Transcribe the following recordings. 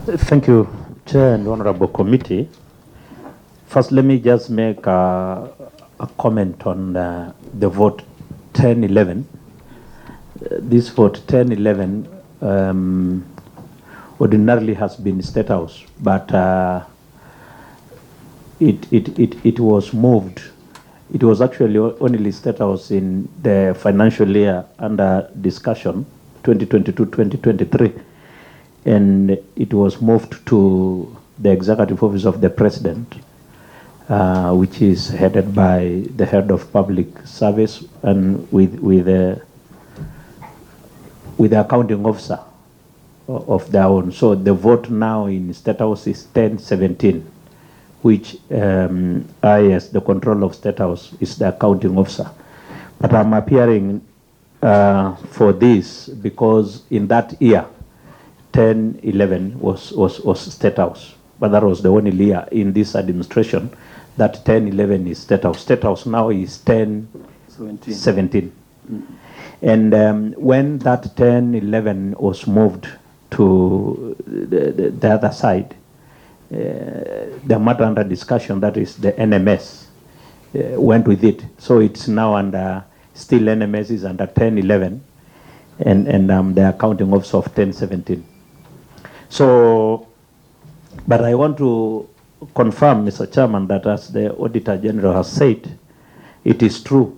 Thank you, Chair and Honorable Committee. First, let me just make a comment on the vote 1011. This vote 1011 ordinarily has been State House, but it was moved. It was actually only State House in the financial year under discussion, 2022-2023. And it was moved to the Executive Office of the President, which is headed by the Head of Public Service and with the accounting officer of their own. So the vote now in State House is 1017, which I, as the control of State House, is the accounting officer. But I'm appearing for this because in that year, 1011 was State House, but that was the only year in this administration that 1011 is State House. State House now is 1017. And when that 1011 was moved to the other side, the matter under discussion, that is the NMS, went with it. So it's now under, still NMS is under 1011, and the accounting office of 1017. So, but I want to confirm, Mr. Chairman, that as the Auditor General has said, it is true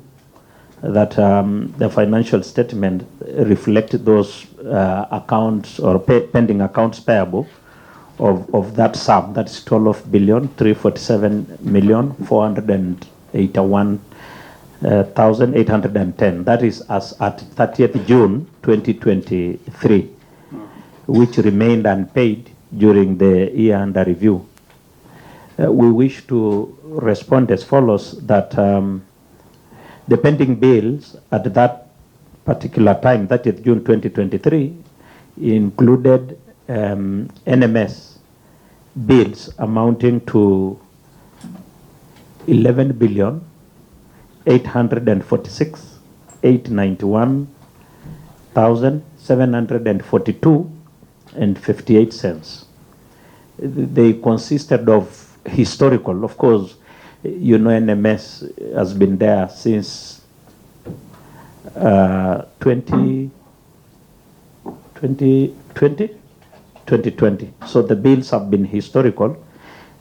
that the financial statement reflect those accounts or pending accounts payable of that sum, that is 12,347,481,810. That is as at 30th June 2023. Which remained unpaid during the year under review. We wish to respond as follows, that the pending bills at that particular time, 30th June 2023, included NMS bills amounting to 11,846,891,742 and 58 cents. They consisted of historical, of course, you know, NMS has been there since 2020. So the bills have been historical.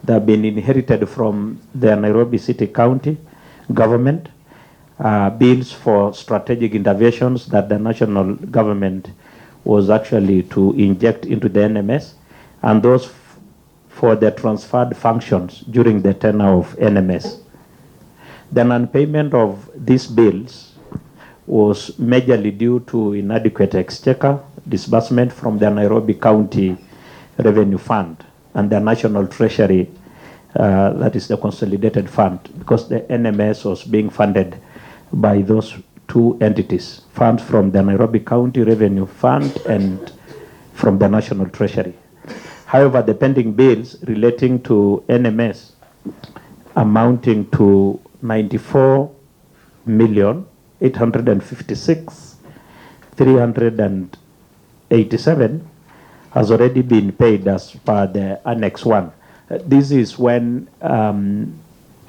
They have been inherited from the Nairobi City County government, bills for strategic interventions that the national government was actually to inject into the NMS, and those for the transferred functions during the tenure of NMS. The non-payment of these bills was majorly due to inadequate exchequer disbursement from the Nairobi County Revenue Fund and the National Treasury, that is the Consolidated Fund, because the NMS was being funded by those two entities, funds from the Nairobi County Revenue Fund and from the National Treasury. However, the pending bills relating to NMS amounting to 94,856,387 has already been paid as per the Annex 1. This is when I'm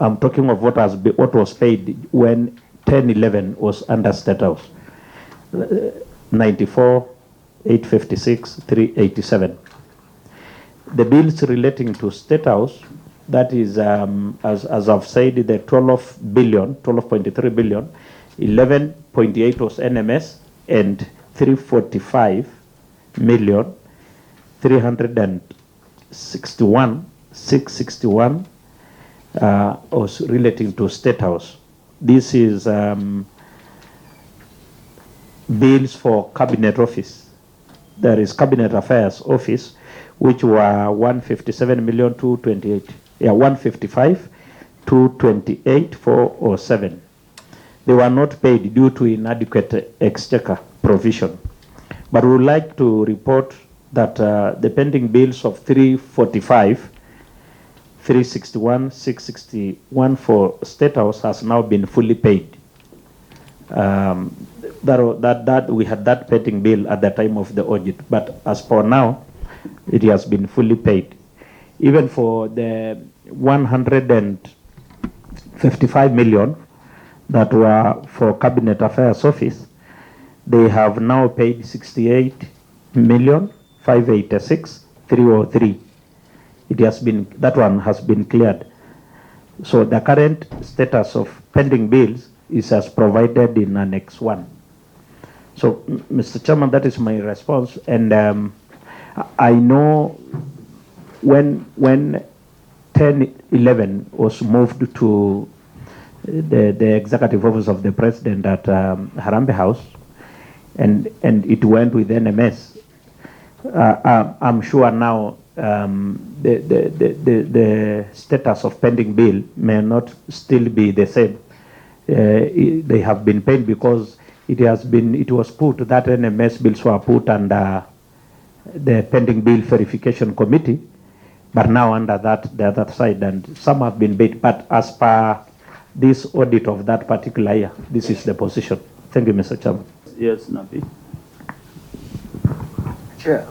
talking of what was paid when 1011 was under State House. 94,856,387. The bills relating to State House, that is, as I've said, the 12.3 billion, 11.8 was NMS, and 345,361,661 was relating to State House. This is bills for Cabinet Office. There is Cabinet Affairs Office, which were 157,228. Yeah, 155,228,407. They were not paid due to inadequate exchequer provision. But we would like to report that the pending bills of 345, 361, 661 for State House has now been fully paid. That we had that pending bill at the time of the audit, but as for now, It has been fully paid. Even for the 155 million that were for Cabinet Affairs Office, they have now paid 68,586,303. It has been, that one has been cleared. So the current status of pending bills is as provided in Annex 1. So, Mr. Chairman, that is my response. And I know when 1011 was moved to the executive office of the president at Harambee House, and it went with NMS, I'm sure now the status of pending bill may not still be the same. They have been paid because it was put that NMS bills were put under the pending bill verification committee, but now under the other side, and some have been paid. But as per this audit of that particular year, this is the position. Thank you, Mr. Chairman. Yes, Nabi. Chair,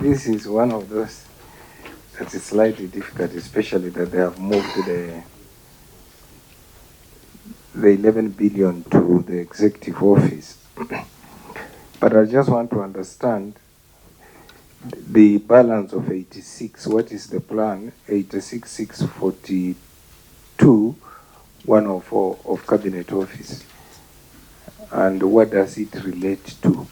this is one of those that is slightly difficult, especially that they have moved the 11 billion to the executive office. But I just want to understand the balance of 86. What is the plan? 86,642, 104 of Cabinet Office. And what does it relate to?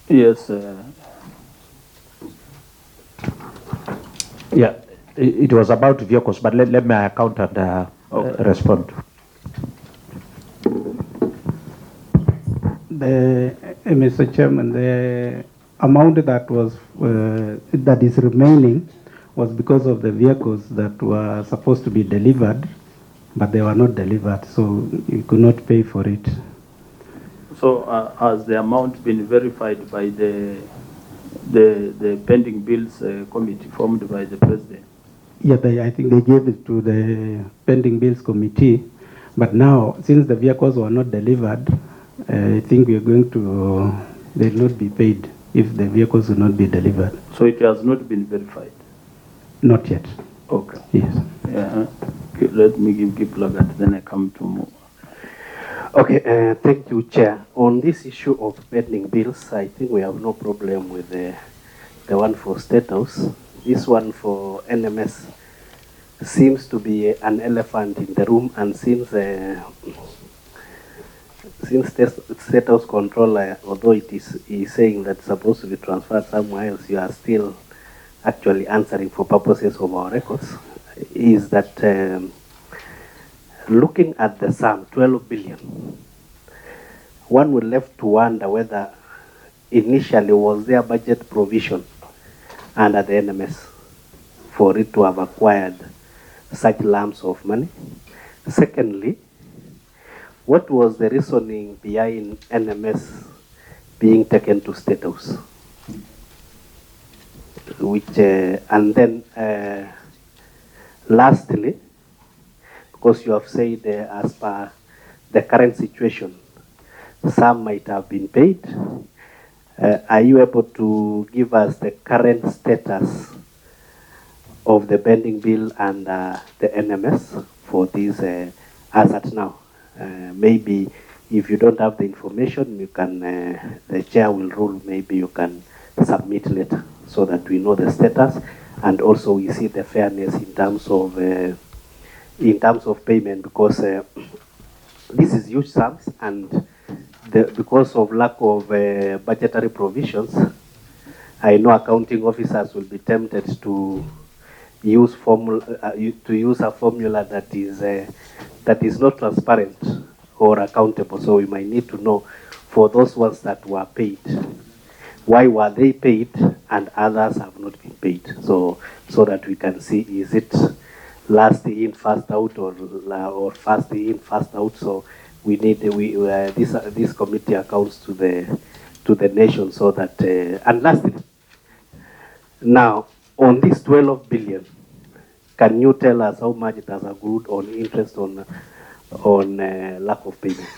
Yes. Yeah, it was about vehicles, but let me account and respond. Mr. Chairman, the amount that was that is remaining was because of the vehicles that were supposed to be delivered, but they were not delivered, so you could not pay for it. So has the amount been verified by the pending bills committee formed by the president? Yeah, I think they gave it to the pending bills committee, but now since the vehicles were not delivered, I think we are going to, they will not be paid if the vehicles will not be delivered. So it has not been verified? Not yet. Okay. Yes. Yeah. Let me give Kiplagat, then I come to more. Okay, thank you, Chair. On this issue of pending bills, I think we have no problem with the one for State House. This one for NMS seems to be an elephant in the room, and since State House controller, although it is saying that it's supposed to be transferred somewhere else, you are still actually answering for purposes of our records, is that looking at the sum, 12 billion, one will left to wonder whether initially was there budget provision under the NMS for it to have acquired such lumps of money. Secondly, what was the reasoning behind NMS being taken to State House? Which, and then lastly, because you have said as per the current situation, some might have been paid. Are you able to give us the current status of the pending bill and the NMS for this as at now? Maybe if you don't have the information, you can, the chair will rule, maybe you can submit later so that we know the status, and also we see the fairness in terms of payment, because this is huge sums, and because of lack of budgetary provisions, I know accounting officers will be tempted to use a formula that is not transparent or accountable. So we might need to know, for those ones that were paid, why were they paid and others have not been paid, so that we can see, is it last in first out, or first in first out? So we need this committee accounts to the nation, so that and lastly, now on this 12 billion, can you tell us how much it has accrued on interest on lack of payment?